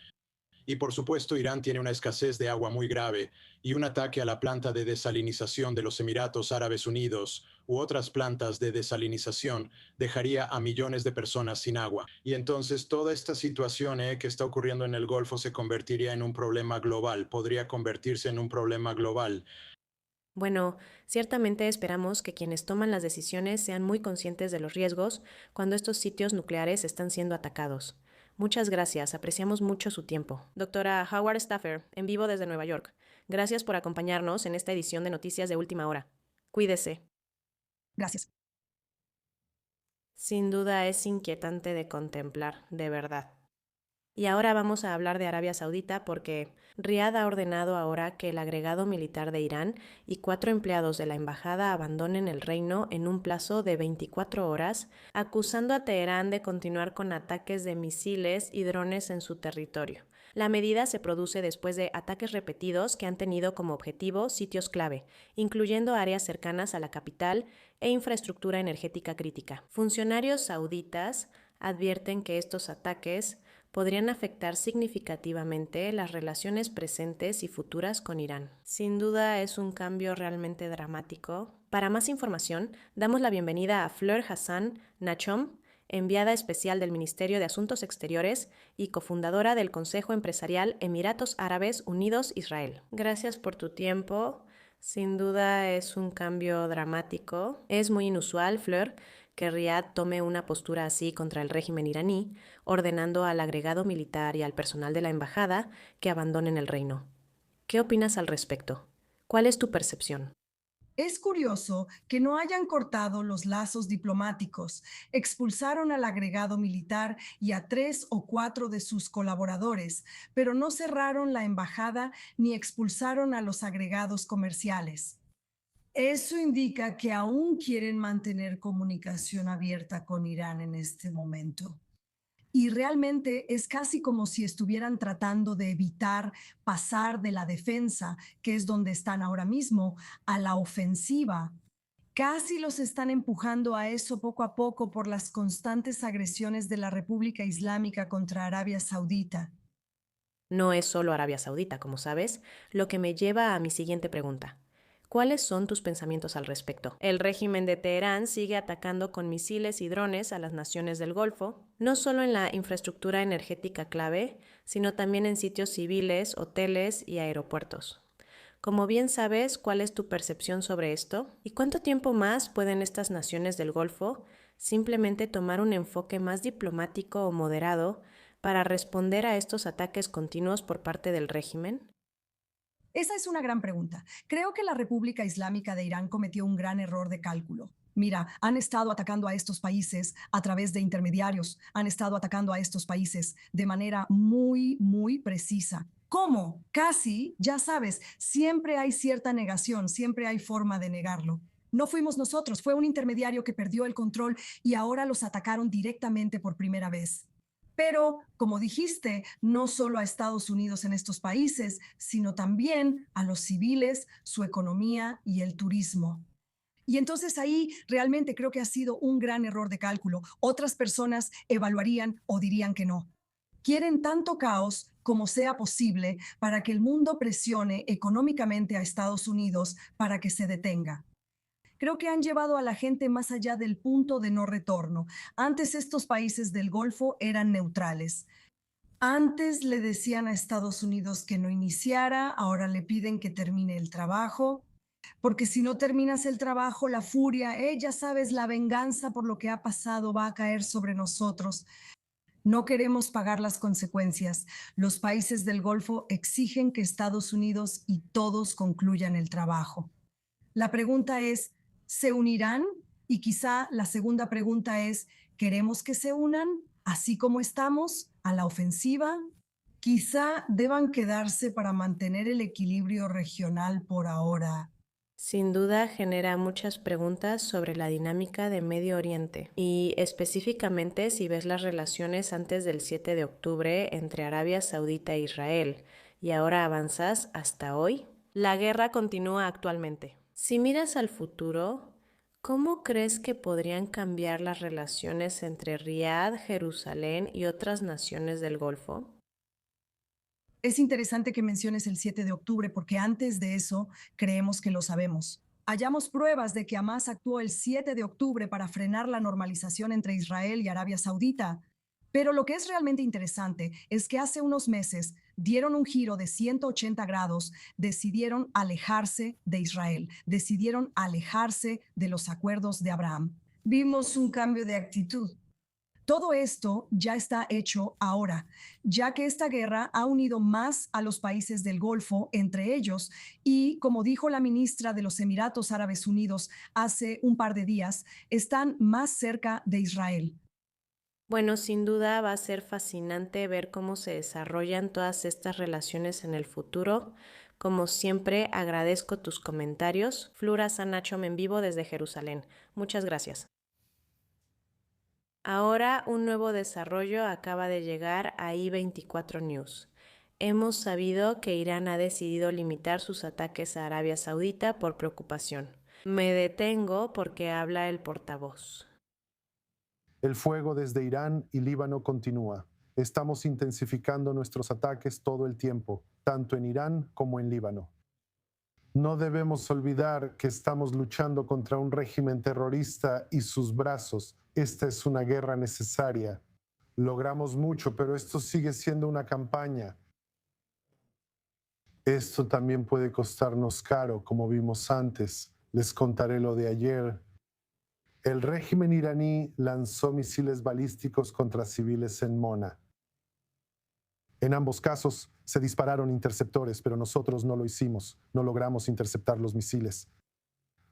Y por supuesto, Irán tiene una escasez de agua muy grave, y un ataque a la planta de desalinización de los Emiratos Árabes Unidos u otras plantas de desalinización dejaría a millones de personas sin agua. Y entonces toda esta situación que está ocurriendo en el Golfo se convertiría en un problema global, podría convertirse en un problema global. Bueno, ciertamente esperamos que quienes toman las decisiones sean muy conscientes de los riesgos cuando estos sitios nucleares están siendo atacados. Muchas gracias, apreciamos mucho su tiempo. Doctora Howard Staffer, en vivo desde Nueva York. Gracias por acompañarnos en esta edición de Noticias de Última Hora. Cuídese. Gracias. Sin duda es inquietante de contemplar, de verdad. Y ahora vamos a hablar de Arabia Saudita porque Riad ha ordenado ahora que el agregado militar de Irán y 4 empleados de la embajada abandonen el reino en un plazo de 24 horas, acusando a Teherán de continuar con ataques de misiles y drones en su territorio. La medida se produce después de ataques repetidos que han tenido como objetivo sitios clave, incluyendo áreas cercanas a la capital e infraestructura energética crítica. Funcionarios sauditas advierten que estos ataques podrían afectar significativamente las relaciones presentes y futuras con Irán. Sin duda es un cambio realmente dramático. Para más información, damos la bienvenida a Fleur Hassan Nachom, enviada especial del Ministerio de Asuntos Exteriores y cofundadora del Consejo Empresarial Emiratos Árabes Unidos Israel. Gracias por tu tiempo. Sin duda es un cambio dramático. Es muy inusual, Fleur, que Riad tome una postura así contra el régimen iraní, ordenando al agregado militar y al personal de la embajada que abandonen el reino. ¿Qué opinas al respecto? ¿Cuál es tu percepción? Es curioso que no hayan cortado los lazos diplomáticos. Expulsaron al agregado militar y a 3 o 4 de sus colaboradores, pero no cerraron la embajada ni expulsaron a los agregados comerciales. Eso indica que aún quieren mantener comunicación abierta con Irán en este momento. Y realmente es casi como si estuvieran tratando de evitar pasar de la defensa, que es donde están ahora mismo, a la ofensiva. Casi los están empujando a eso poco a poco por las constantes agresiones de la República Islámica contra Arabia Saudita. No es solo Arabia Saudita, como sabes, lo que me lleva a mi siguiente pregunta. ¿Cuáles son tus pensamientos al respecto? El régimen de Teherán sigue atacando con misiles y drones a las naciones del Golfo, no solo en la infraestructura energética clave, sino también en sitios civiles, hoteles y aeropuertos. Como bien sabes, ¿cuál es tu percepción sobre esto? ¿Y cuánto tiempo más pueden estas naciones del Golfo simplemente tomar un enfoque más diplomático o moderado para responder a estos ataques continuos por parte del régimen? Esa es una gran pregunta. Creo que la República Islámica de Irán cometió un gran error de cálculo. Mira, han estado atacando a estos países a través de intermediarios, han estado atacando a estos países de manera muy precisa. ¿Cómo? Casi, ya sabes, siempre hay cierta negación, siempre hay forma de negarlo. No fuimos nosotros, fue un intermediario que perdió el control y ahora los atacaron directamente por primera vez. Pero, como dijiste, no solo a Estados Unidos en estos países, sino también a los civiles, su economía y el turismo. Y entonces ahí realmente creo que ha sido un gran error de cálculo. Otras personas evaluarían o dirían que no. Quieren tanto caos como sea posible para que el mundo presione económicamente a Estados Unidos para que se detenga. Creo que han llevado a la gente más allá del punto de no retorno. Antes estos países del Golfo eran neutrales. Antes le decían a Estados Unidos que no iniciara, ahora le piden que termine el trabajo, porque si no terminas el trabajo, la furia, ya sabes, la venganza por lo que ha pasado va a caer sobre nosotros. No queremos pagar las consecuencias. Los países del Golfo exigen que Estados Unidos y todos concluyan el trabajo. La pregunta es, ¿se unirán? Y quizá la segunda pregunta es, ¿queremos que se unan, así como estamos, a la ofensiva? Quizá deban quedarse para mantener el equilibrio regional por ahora. Sin duda genera muchas preguntas sobre la dinámica de Medio Oriente y específicamente si ves las relaciones antes del 7 de octubre entre Arabia Saudita e Israel y ahora avanzas hasta hoy. La guerra continúa actualmente. Si miras al futuro, ¿cómo crees que podrían cambiar las relaciones entre Riad, Jerusalén y otras naciones del Golfo? Es interesante que menciones el 7 de octubre porque antes de eso creemos que lo sabemos. Hallamos pruebas de que Hamás actuó el 7 de octubre para frenar la normalización entre Israel y Arabia Saudita. Pero lo que es realmente interesante es que hace unos meses dieron un giro de 180 grados, decidieron alejarse de Israel, decidieron alejarse de los acuerdos de Abraham. Vimos un cambio de actitud. Todo esto ya está hecho ahora, ya que esta guerra ha unido más a los países del Golfo entre ellos y, como dijo la ministra de los Emiratos Árabes Unidos hace un par de días, están más cerca de Israel. Bueno, sin duda va a ser fascinante ver cómo se desarrollan todas estas relaciones en el futuro. Como siempre, agradezco tus comentarios. Flura Sanachom en vivo desde Jerusalén. Muchas gracias. Ahora un nuevo desarrollo acaba de llegar a I24 News. Hemos sabido que Irán ha decidido limitar sus ataques a Arabia Saudita por preocupación. Me detengo porque habla el portavoz. El fuego desde Irán y Líbano continúa. Estamos intensificando nuestros ataques todo el tiempo, tanto en Irán como en Líbano. No debemos olvidar que estamos luchando contra un régimen terrorista y sus brazos. Esta es una guerra necesaria. Logramos mucho, pero esto sigue siendo una campaña. Esto también puede costarnos caro, como vimos antes. Les contaré lo de ayer. El régimen iraní lanzó misiles balísticos contra civiles en Mona. En ambos casos se dispararon interceptores, pero nosotros no lo hicimos. No logramos interceptar los misiles.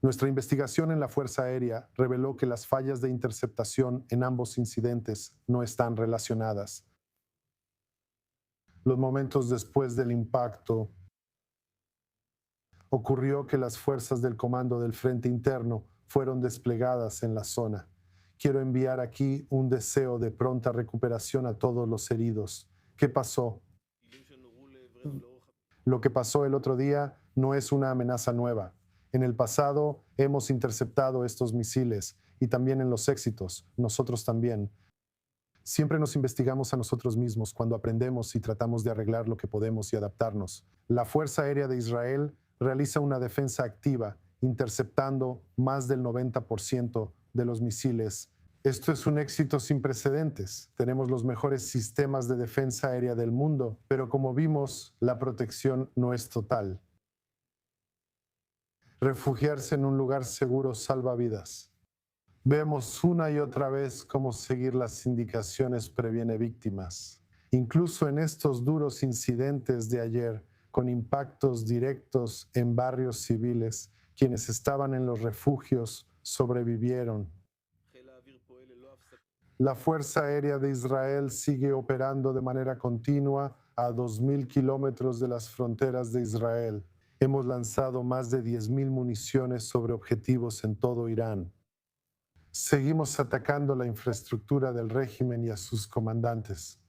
Nuestra investigación en la Fuerza Aérea reveló que las fallas de interceptación en ambos incidentes no están relacionadas. Los momentos después del impacto, ocurrió que las fuerzas del Comando del Frente Interno fueron desplegadas en la zona. Quiero enviar aquí un deseo de pronta recuperación a todos los heridos. ¿Qué pasó? Lo que pasó el otro día no es una amenaza nueva. En el pasado hemos interceptado estos misiles y también en los éxitos, nosotros también. Siempre nos investigamos a nosotros mismos cuando aprendemos y tratamos de arreglar lo que podemos y adaptarnos. La Fuerza Aérea de Israel realiza una defensa activa, interceptando más del 90% de los misiles. Esto es un éxito sin precedentes. Tenemos los mejores sistemas de defensa aérea del mundo, pero como vimos, la protección no es total. Refugiarse en un lugar seguro salva vidas. Vemos una y otra vez cómo seguir las indicaciones previene víctimas. Incluso en estos duros incidentes de ayer, con impactos directos en barrios civiles, quienes estaban en los refugios sobrevivieron. La Fuerza Aérea de Israel sigue operando de manera continua a 2.000 kilómetros de las fronteras de Israel. Hemos lanzado más de 10.000 municiones sobre objetivos en todo Irán. Seguimos atacando la infraestructura del régimen y a sus comandantes.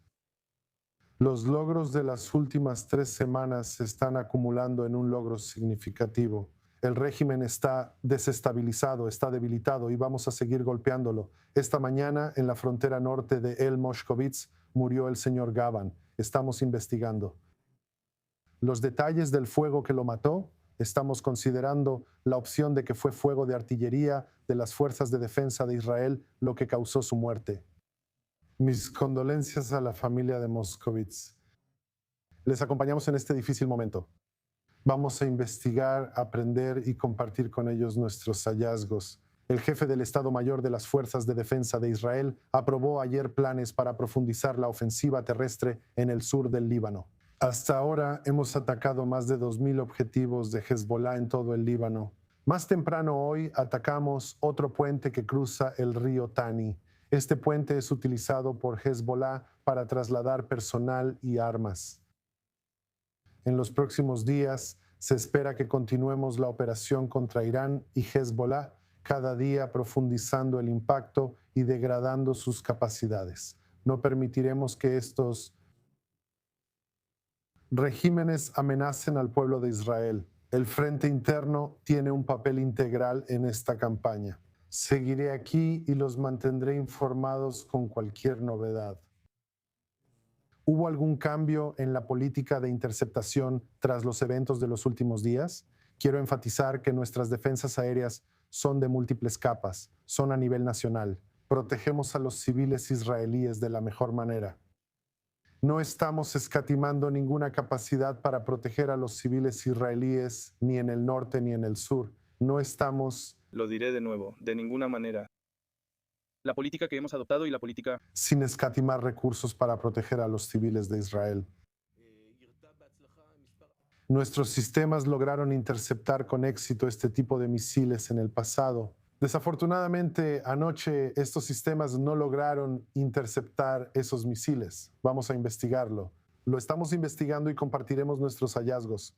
Los logros de las últimas 3 semanas se están acumulando en un logro significativo. El régimen está desestabilizado, está debilitado y vamos a seguir golpeándolo. Esta mañana, en la frontera norte de El Moshkovitz, murió el señor Gavan. Estamos investigando. Los detalles del fuego que lo mató, estamos considerando la opción de que fue fuego de artillería de las fuerzas de defensa de Israel lo que causó su muerte. Mis condolencias a la familia de Moskowitz. Les acompañamos en este difícil momento. Vamos a investigar, aprender y compartir con ellos nuestros hallazgos. El jefe del Estado Mayor de las Fuerzas de Defensa de Israel aprobó ayer planes para profundizar la ofensiva terrestre en el sur del Líbano. Hasta ahora hemos atacado más de 2.000 objetivos de Hezbollah en todo el Líbano. Más temprano hoy atacamos otro puente que cruza el río Tani. Este puente es utilizado por Hezbollah para trasladar personal y armas. En los próximos días se espera que continuemos la operación contra Irán y Hezbollah, cada día profundizando el impacto y degradando sus capacidades. No permitiremos que estos regímenes amenacen al pueblo de Israel. El Frente Interno tiene un papel integral en esta campaña. Seguiré aquí y los mantendré informados con cualquier novedad. ¿Hubo algún cambio en la política de interceptación tras los eventos de los últimos días? Quiero enfatizar que nuestras defensas aéreas son de múltiples capas, son a nivel nacional. Protegemos a los civiles israelíes de la mejor manera. No estamos escatimando ninguna capacidad para proteger a los civiles israelíes, ni en el norte ni en el sur. No estamos... Lo diré de nuevo, de ninguna manera. la política que hemos adoptado y la política sin escatimar recursos para proteger a los civiles de Israel. Nuestros sistemas lograron interceptar con éxito este tipo de misiles en el pasado. Desafortunadamente, anoche estos sistemas no lograron interceptar esos misiles. Vamos a investigarlo. Lo estamos investigando y compartiremos nuestros hallazgos.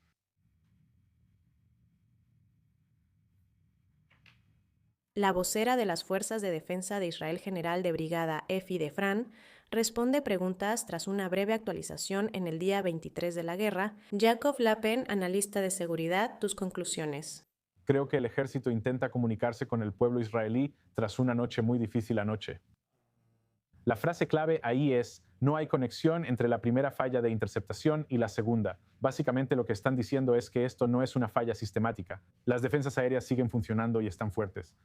La vocera de las Fuerzas de Defensa de Israel, general de brigada Efi Defran, responde preguntas tras una breve actualización en el día 23 de la guerra. Jacob Lappen, analista de seguridad, tus conclusiones. Creo que el ejército intenta comunicarse con el pueblo israelí tras una noche muy difícil anoche. La frase clave ahí es: no hay conexión entre la primera falla de interceptación y la segunda. Básicamente lo que están diciendo es que esto no es una falla sistemática. Las defensas aéreas siguen funcionando y están fuertes.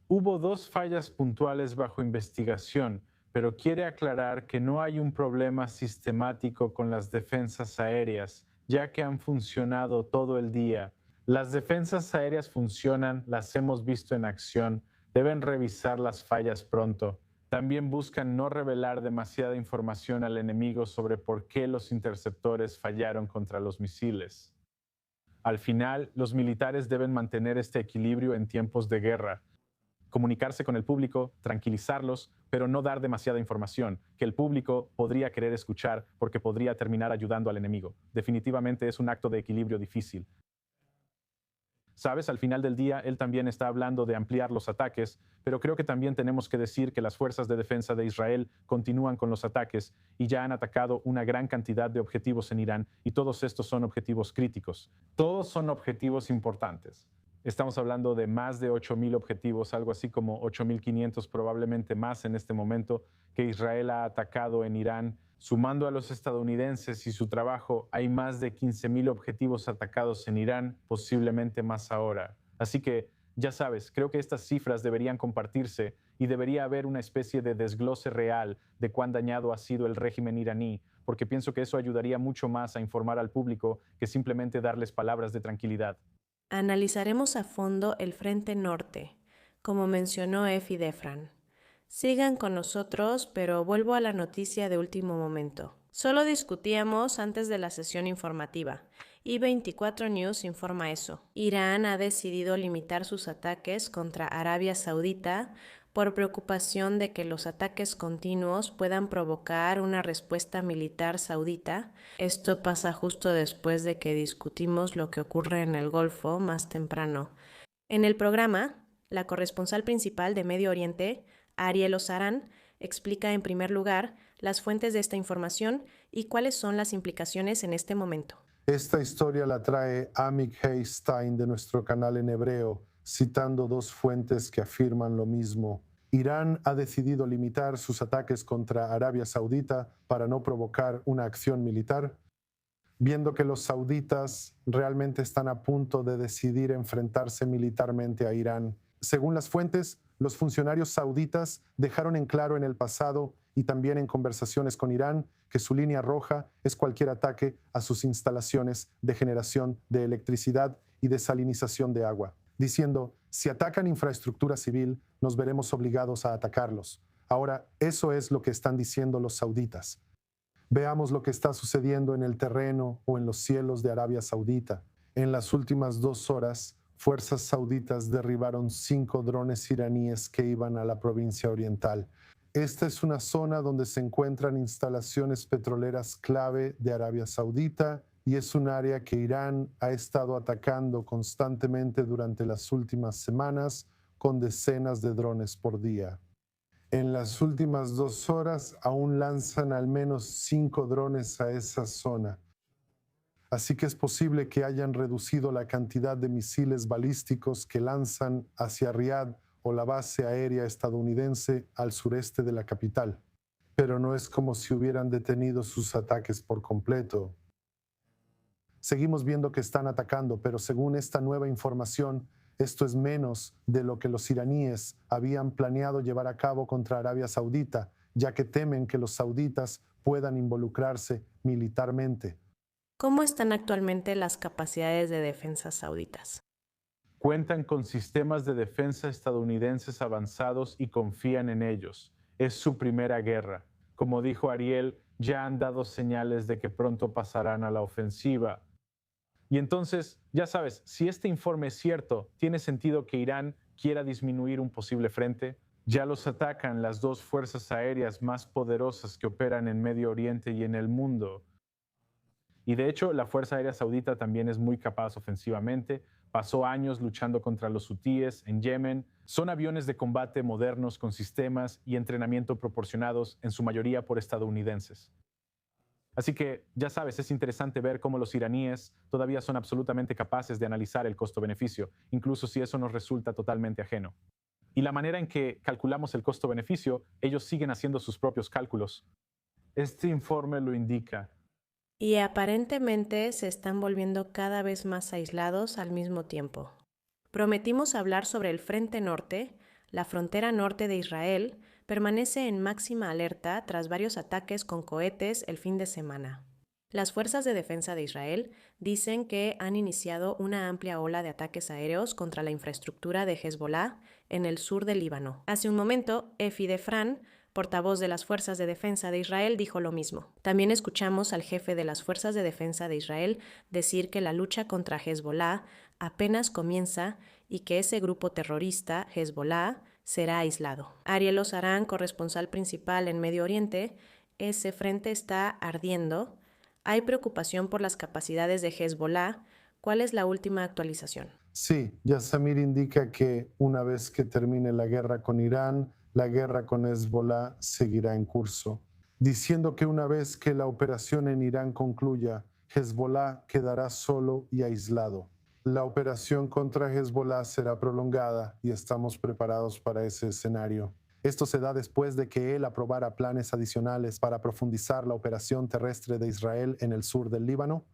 Hubo 2 fallas puntuales bajo investigación, pero quiere aclarar que no hay un problema sistemático con las defensas aéreas, ya que han funcionado todo el día. Las defensas aéreas funcionan, las hemos visto en acción, deben revisar las fallas pronto. También buscan no revelar demasiada información al enemigo sobre por qué los interceptores fallaron contra los misiles. Al final, los militares deben mantener este equilibrio en tiempos de guerra. Comunicarse con el público, tranquilizarlos, pero no dar demasiada información, que el público podría querer escuchar porque podría terminar ayudando al enemigo. Definitivamente es un acto de equilibrio difícil. Sabes, al final del día, él también está hablando de ampliar los ataques, pero creo que también tenemos que decir que las fuerzas de defensa de Israel continúan con los ataques y ya han atacado una gran cantidad de objetivos en Irán, y todos estos son objetivos críticos. Todos son objetivos importantes. Estamos hablando de más de 8,000 objetivos, algo así como 8,500, probablemente más en este momento, que Israel ha atacado en Irán. Sumando a los estadounidenses y su trabajo, hay más de 15,000 objetivos atacados en Irán, posiblemente más ahora. Así que, ya sabes, creo que estas cifras deberían compartirse y debería haber una especie de desglose real de cuán dañado ha sido el régimen iraní, porque pienso que eso ayudaría mucho más a informar al público que simplemente darles palabras de tranquilidad. Analizaremos a fondo el Frente Norte, como mencionó Efi Defran. Sigan con nosotros, pero vuelvo a la noticia de último momento. Solo discutíamos antes de la sesión informativa, y 24 News informa eso. Irán ha decidido limitar sus ataques contra Arabia Saudita por preocupación de que los ataques continuos puedan provocar una respuesta militar saudita. Esto pasa justo después de que discutimos lo que ocurre en el Golfo más temprano. En el programa, la corresponsal principal de Medio Oriente, Ariel Osaran, explica en primer lugar las fuentes de esta información y cuáles son las implicaciones en este momento. Esta historia la trae Amik Heistein de nuestro canal en hebreo, citando 2 fuentes que afirman lo mismo. Irán ha decidido limitar sus ataques contra Arabia Saudita para no provocar una acción militar, viendo que los sauditas realmente están a punto de decidir enfrentarse militarmente a Irán. Según las fuentes, los funcionarios sauditas dejaron en claro en el pasado y también en conversaciones con Irán que su línea roja es cualquier ataque a sus instalaciones de generación de electricidad y desalinización de agua, diciendo: si atacan infraestructura civil, nos veremos obligados a atacarlos. Ahora, eso es lo que están diciendo los sauditas. Veamos lo que está sucediendo en el terreno o en los cielos de Arabia Saudita. En las últimas 2 horas, fuerzas sauditas derribaron 5 drones iraníes que iban a la provincia oriental. Esta es una zona donde se encuentran instalaciones petroleras clave de Arabia Saudita y es un área que Irán ha estado atacando constantemente durante las últimas semanas con decenas de drones por día. En las últimas 2 horas aún lanzan al menos 5 drones a esa zona. Así que es posible que hayan reducido la cantidad de misiles balísticos que lanzan hacia Riad o la base aérea estadounidense al sureste de la capital. Pero no es como si hubieran detenido sus ataques por completo. Seguimos viendo que están atacando, pero según esta nueva información, esto es menos de lo que los iraníes habían planeado llevar a cabo contra Arabia Saudita, ya que temen que los sauditas puedan involucrarse militarmente. ¿Cómo están actualmente las capacidades de defensa sauditas? Cuentan con sistemas de defensa estadounidenses avanzados y confían en ellos. Es su primera guerra. Como dijo Ariel, ya han dado señales de que pronto pasarán a la ofensiva. Y entonces, ya sabes, si este informe es cierto, tiene sentido que Irán quiera disminuir un posible frente. Ya los atacan las dos fuerzas aéreas más poderosas que operan en Medio Oriente y en el mundo. Y de hecho, la Fuerza Aérea Saudita también es muy capaz ofensivamente. Pasó años luchando contra los hutíes en Yemen. Son aviones de combate modernos con sistemas y entrenamiento proporcionados en su mayoría por estadounidenses. Así que, ya sabes, es interesante ver cómo los iraníes todavía son absolutamente capaces de analizar el costo-beneficio, incluso si eso nos resulta totalmente ajeno. Y la manera en que calculamos el costo-beneficio, ellos siguen haciendo sus propios cálculos. Este informe lo indica. Y aparentemente se están volviendo cada vez más aislados al mismo tiempo. Prometimos hablar sobre el Frente Norte. La frontera norte de Israel permanece en máxima alerta tras varios ataques con cohetes el fin de semana. Las fuerzas de defensa de Israel dicen que han iniciado una amplia ola de ataques aéreos contra la infraestructura de Hezbollah en el sur del Líbano. Hace un momento, Efi Defran, portavoz de las Fuerzas de Defensa de Israel, dijo lo mismo. También escuchamos al jefe de las Fuerzas de Defensa de Israel decir que la lucha contra Hezbollah apenas comienza y que ese grupo terrorista, Hezbollah, será aislado. Ariel Osaran, corresponsal principal en Medio Oriente, ese frente está ardiendo. Hay preocupación por las capacidades de Hezbollah. ¿Cuál es la última actualización? Sí, Yasamir indica que una vez que termine la guerra con Irán, la guerra con Hezbollah seguirá en curso, diciendo que una vez que la operación en Irán concluya, Hezbollah quedará solo y aislado. La operación contra Hezbollah será prolongada y estamos preparados para ese escenario. Esto se da después de que él aprobara planes adicionales para profundizar la operación terrestre de Israel en el sur del Líbano.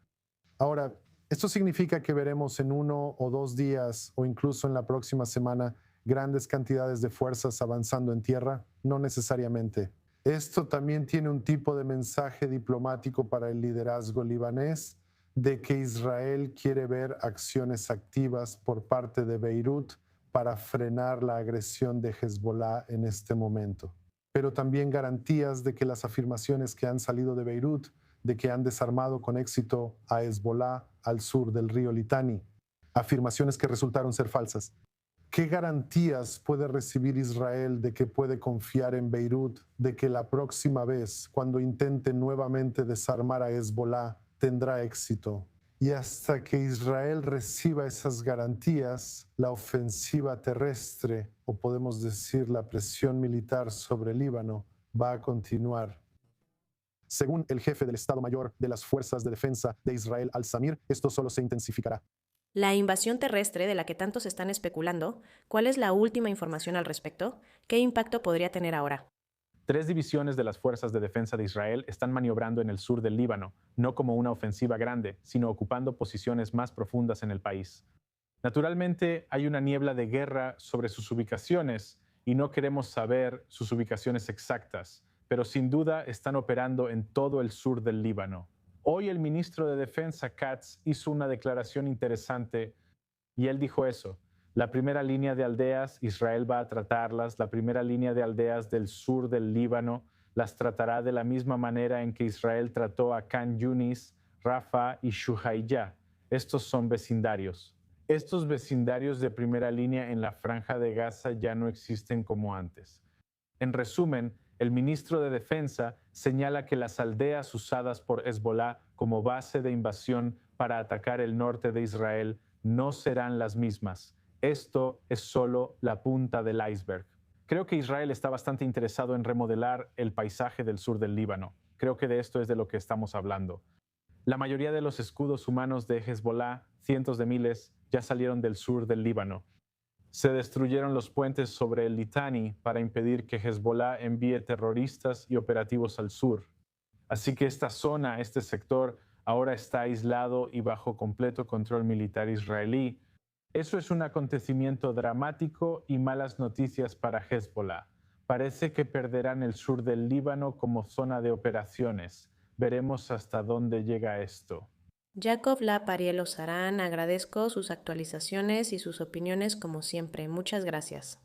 Ahora, esto significa que veremos en 1 o 2 días o incluso en la próxima semana grandes cantidades de fuerzas avanzando en tierra, no necesariamente. Esto también tiene un tipo de mensaje diplomático para el liderazgo libanés de que Israel quiere ver acciones activas por parte de Beirut para frenar la agresión de Hezbollah en este momento. Pero también garantías de que las afirmaciones que han salido de Beirut, de que han desarmado con éxito a Hezbollah al sur del río Litani, afirmaciones que resultaron ser falsas. ¿Qué garantías puede recibir Israel de que puede confiar en Beirut, de que la próxima vez, cuando intente nuevamente desarmar a Hezbollah, tendrá éxito? Y hasta que Israel reciba esas garantías, la ofensiva terrestre, o podemos decir la presión militar sobre el Líbano, va a continuar. Según el jefe del Estado Mayor de las Fuerzas de Defensa de Israel, Al-Samir, esto solo se intensificará. La invasión terrestre de la que tantos están especulando, ¿cuál es la última información al respecto? ¿Qué impacto podría tener ahora? 3 divisiones de las Fuerzas de Defensa de Israel están maniobrando en el sur del Líbano, no como una ofensiva grande, sino ocupando posiciones más profundas en el país. Naturalmente, hay una niebla de guerra sobre sus ubicaciones y no queremos saber sus ubicaciones exactas, pero sin duda están operando en todo el sur del Líbano. Hoy el ministro de Defensa, Katz, hizo una declaración interesante y él dijo eso. La primera línea de aldeas, Israel va a tratarlas. La primera línea de aldeas del sur del Líbano las tratará de la misma manera en que Israel trató a Khan Yunis, Rafah y Shuhaiya. Estos son vecindarios. Estos vecindarios de primera línea en la franja de Gaza ya no existen como antes. En resumen, el ministro de Defensa señala que las aldeas usadas por Hezbollah como base de invasión para atacar el norte de Israel no serán las mismas. Esto es solo la punta del iceberg. Creo que Israel está bastante interesado en remodelar el paisaje del sur del Líbano. Creo que de esto es de lo que estamos hablando. La mayoría de los escudos humanos de Hezbollah, cientos de miles, ya salieron del sur del Líbano. Se destruyeron los puentes sobre el Litani para impedir que Hezbollah envíe terroristas y operativos al sur. Así que esta zona, este sector, ahora está aislado y bajo completo control militar israelí. Eso es un acontecimiento dramático y malas noticias para Hezbollah. Parece que perderán el sur del Líbano como zona de operaciones. Veremos hasta dónde llega esto. Jacob Laparielo Sarán, agradezco sus actualizaciones y sus opiniones como siempre. Muchas gracias.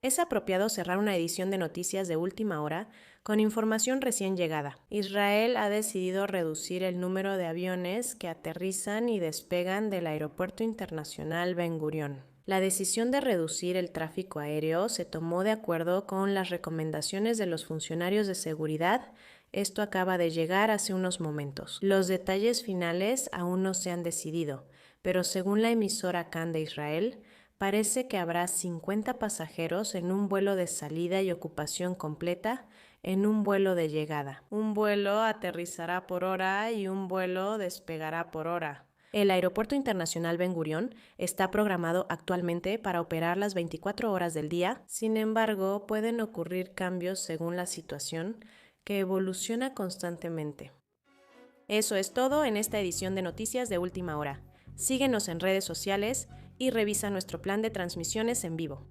Es apropiado cerrar una edición de noticias de última hora con información recién llegada. Israel ha decidido reducir el número de aviones que aterrizan y despegan del Aeropuerto Internacional Ben Gurión. La decisión de reducir el tráfico aéreo se tomó de acuerdo con las recomendaciones de los funcionarios de seguridad. Esto acaba de llegar hace unos momentos. Los detalles finales aún no se han decidido, pero según la emisora Kan de Israel, parece que habrá 50 pasajeros en un vuelo de salida y ocupación completa en un vuelo de llegada. Un vuelo aterrizará por hora y un vuelo despegará por hora. El Aeropuerto Internacional Ben Gurión está programado actualmente para operar las 24 horas del día. Sin embargo, pueden ocurrir cambios según la situación, que evoluciona constantemente. Eso es todo en esta edición de Noticias de Última Hora. Síguenos en redes sociales y revisa nuestro plan de transmisiones en vivo.